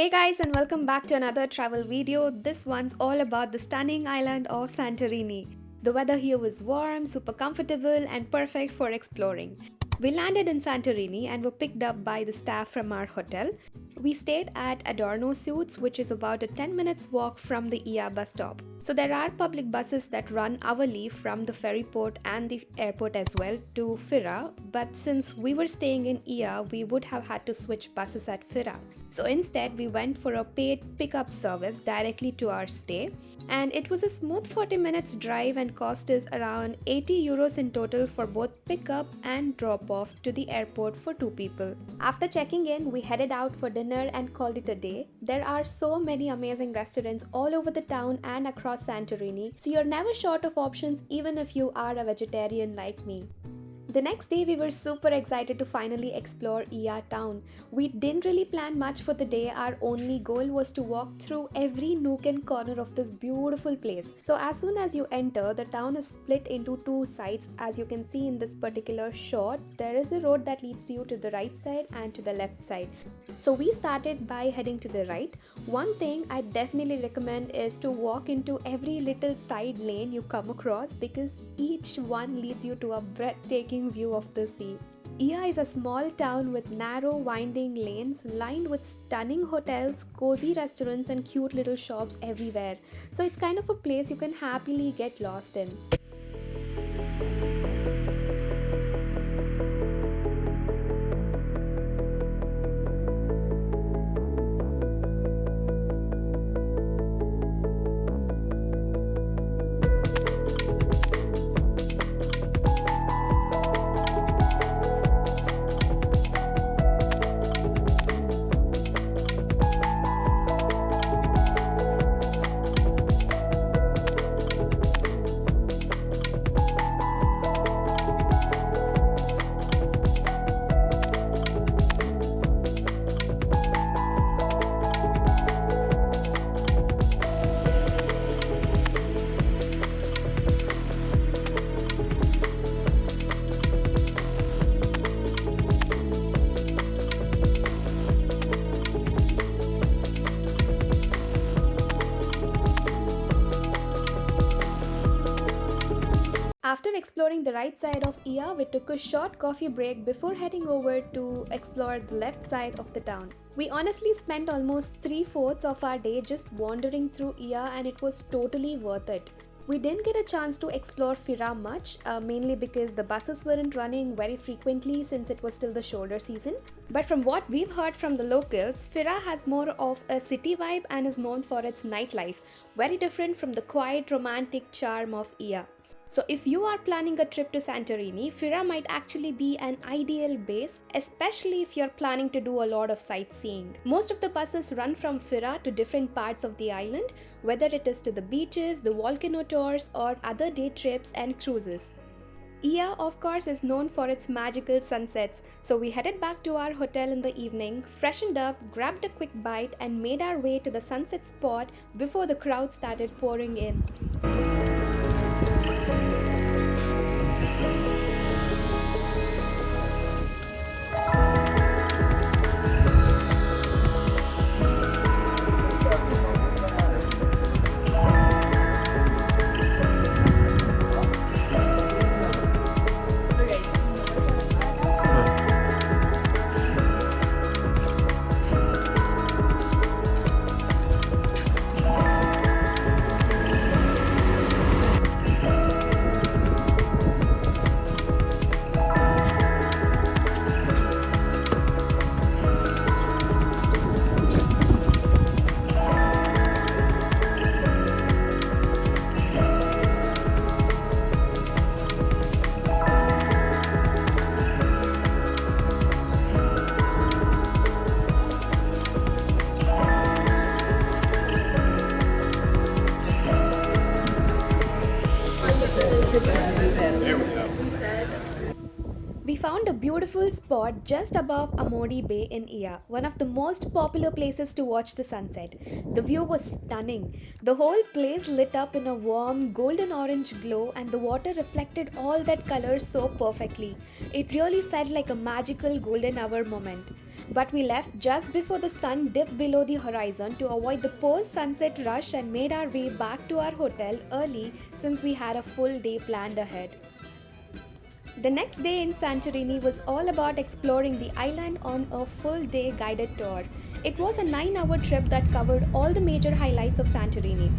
Hey guys, and welcome back to another travel video. This one's all about the stunning island of Santorini. The weather here was warm, super comfortable and perfect for exploring. We landed in Santorini and were picked up by the staff from our hotel. We stayed at Adorno Suites, which is about a 10 minutes walk from the Ia bus stop. So there are public buses that run hourly from the ferry port and the airport as well to Fira, but since we were staying in Ia, we would have had to switch buses at Fira. So instead, we went for a paid pickup service directly to our stay, and it was a smooth 40 minutes drive and cost us around 80 euros in total for both pickup and drop off to the airport for two people. After checking in, we headed out for dinner and called it a day. There are so many amazing restaurants all over the town and across Santorini, so you're never short of options even if you are a vegetarian like me. The next day, we were super excited to finally explore Ia town. We didn't really plan much for the day. Our only goal was to walk through every nook and corner of this beautiful place. So as soon as you enter, the town is split into two sides. As you can see in this particular shot, there is a road that leads you to the right side and to the left side. So we started by heading to the right. One thing I definitely recommend is to walk into every little side lane you come across because each one leads you to a breathtaking view of the sea. Ia is a small town with narrow winding lanes lined with stunning hotels, cozy restaurants and cute little shops everywhere. So it's kind of a place you can happily get lost in. After exploring the right side of Ia, we took a short coffee break before heading over to explore the left side of the town. We honestly spent almost 3/4 of our day just wandering through Ia and it was totally worth it. We didn't get a chance to explore Fira much, mainly because the buses weren't running very frequently since it was still the shoulder season. But from what we've heard from the locals, Fira has more of a city vibe and is known for its nightlife, very different from the quiet romantic charm of Ia. So if you are planning a trip to Santorini, Fira might actually be an ideal base, especially if you're planning to do a lot of sightseeing. Most of the buses run from Fira to different parts of the island, whether it is to the beaches, the volcano tours, or other day trips and cruises. Ia, of course, is known for its magical sunsets, so we headed back to our hotel in the evening, freshened up, grabbed a quick bite, and made our way to the sunset spot before the crowd started pouring in. We found a beautiful spot just above Ammoudi Bay in Ia, one of the most popular places to watch the sunset. The view was stunning. The whole place lit up in a warm golden orange glow and the water reflected all that color so perfectly. It really felt like a magical golden hour moment. But we left just before the sun dipped below the horizon to avoid the post-sunset rush and made our way back to our hotel early since we had a full day planned ahead. The next day in Santorini was all about exploring the island on a full day guided tour. It was a 9-hour trip that covered all the major highlights of Santorini.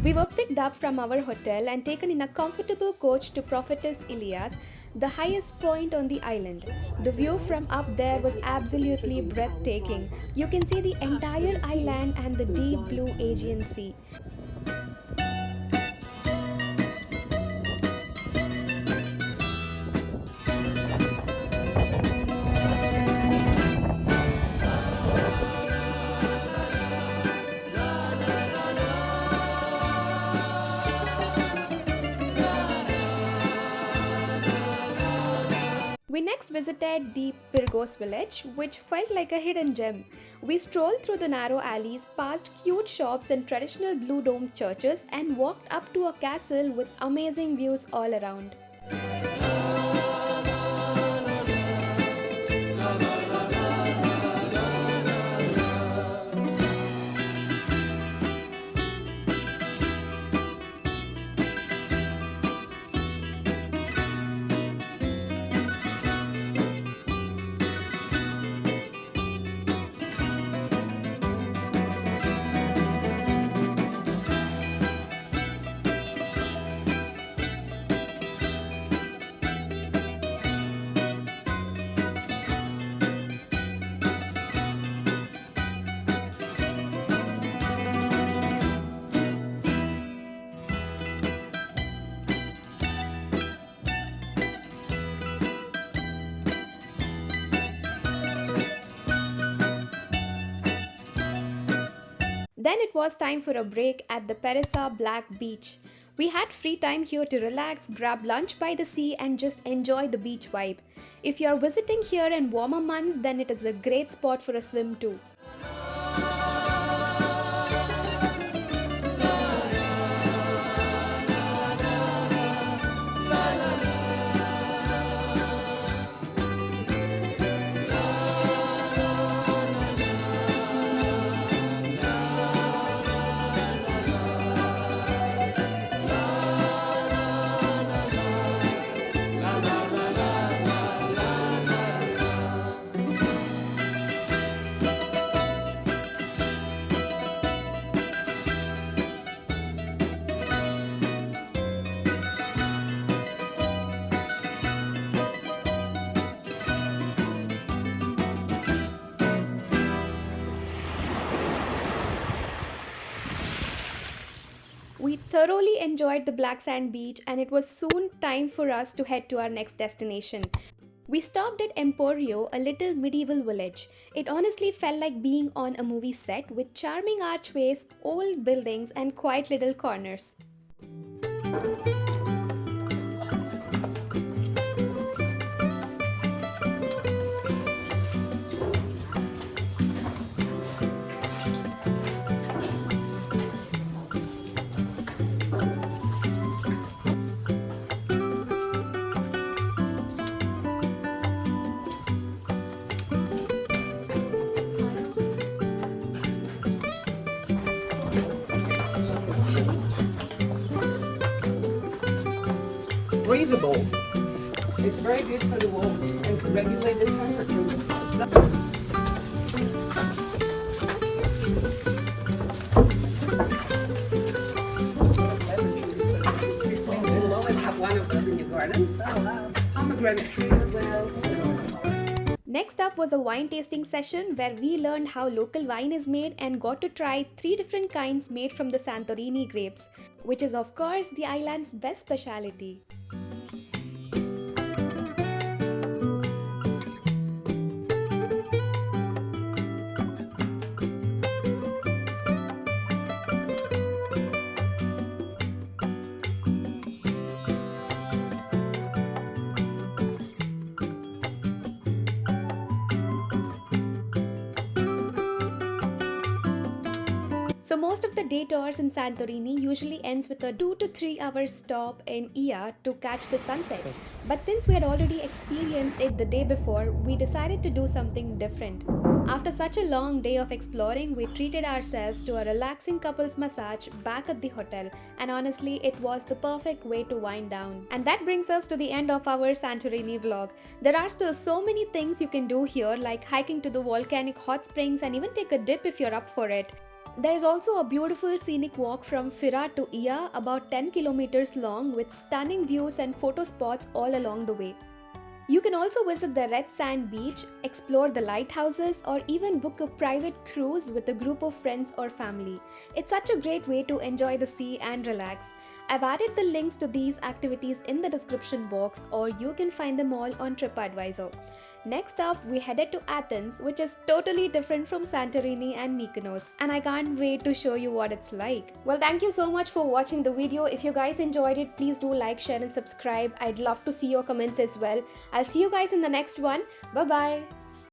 We were picked up from our hotel and taken in a comfortable coach to Profitis Ilias, the highest point on the island. The view from up there was absolutely breathtaking. You can see the entire island and the deep blue Aegean Sea. We next visited the Pyrgos village, which felt like a hidden gem. We strolled through the narrow alleys, past cute shops and traditional blue domed churches, and walked up to a castle with amazing views all around. Then it was time for a break at the Perissa Black Beach. We had free time here to relax, grab lunch by the sea and just enjoy the beach vibe. If you are visiting here in warmer months, then it is a great spot for a swim too. We thoroughly enjoyed the black sand beach and it was soon time for us to head to our next destination. We stopped at Emporio, a little medieval village. It honestly felt like being on a movie set with charming archways, old buildings and quiet little corners. Breathable. It's very good for the walls and can regulate the temperature. You'll always have one of those in your garden. Pomegranate tree as well. Next up was a wine tasting session where we learned how local wine is made and got to try 3 different kinds made from the Santorini grapes, which is of course the island's best speciality. So most of the day tours in Santorini usually ends with a 2 to 3 hour stop in Ia to catch the sunset. But since we had already experienced it the day before, we decided to do something different. After such a long day of exploring, we treated ourselves to a relaxing couples massage back at the hotel, and honestly, it was the perfect way to wind down. And that brings us to the end of our Santorini vlog. There are still so many things you can do here, like hiking to the volcanic hot springs and even take a dip if you're up for it. There's also a beautiful scenic walk from Fira to Ia, about 10 kilometers long, with stunning views and photo spots all along the way. You can also visit the red sand beach, explore the lighthouses, or even book a private cruise with a group of friends or family. It's such a great way to enjoy the sea and relax. I've added the links to these activities in the description box, or you can find them all on TripAdvisor. Next up, we headed to Athens, which is totally different from Santorini and Mykonos, and I can't wait to show you what it's like. Well, thank you so much for watching the video. If you guys enjoyed it, please do like, share and subscribe. I'd love to see your comments as well. I'll see you guys in the next one. Bye bye.